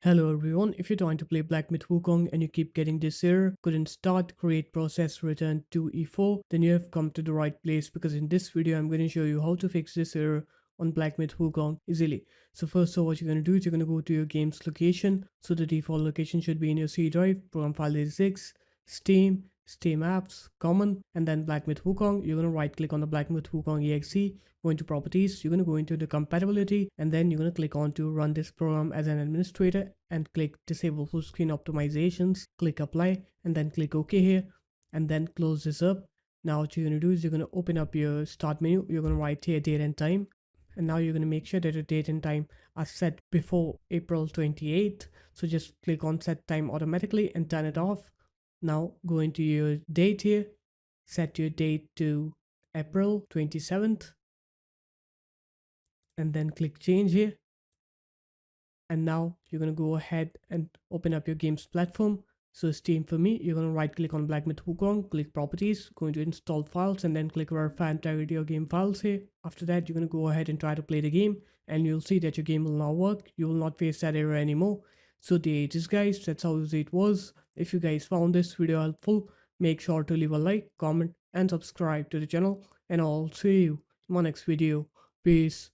Hello everyone, if you're trying to play Black Myth Wukong and you keep getting this error, couldn't start, create process, return to E4, then you have come to the right place because in this video I'm going to show you how to fix this error on Black Myth Wukong easily. So first of all, what you're going to do is you're going to go to your game's location. So the default location should be in your C drive, program file 86, Steam, Steam apps, common, and then Black Myth Wukong. You're going to right click on the Black Myth Wukong exe, go into properties, you're going to go into the compatibility, and then you're going to click on to run this program as an administrator and click disable full screen optimizations, click apply, and then click OK here, and then close this up. Now what you're going to do is you're going to open up your start menu, you're going to write here date and time, and now you're going to make sure that your date and time are set before April 28th. So just click on set time automatically and turn it off. Now go into your date here, set your date to April 27th, and then click change here. And now you're going to go ahead and open up your game's platform. So Steam for me, you're going to right click on Black Myth Wukong, click properties, going to install files, and then click verify integrity of game files here. After that, you're going to go ahead and try to play the game, and you'll see that your game will now work. You will not face that error anymore. So there it is, guys. That's how easy it was. If you guys found this video helpful, make sure to leave a like, comment, and subscribe to the channel, and I'll see you in my next video. Peace.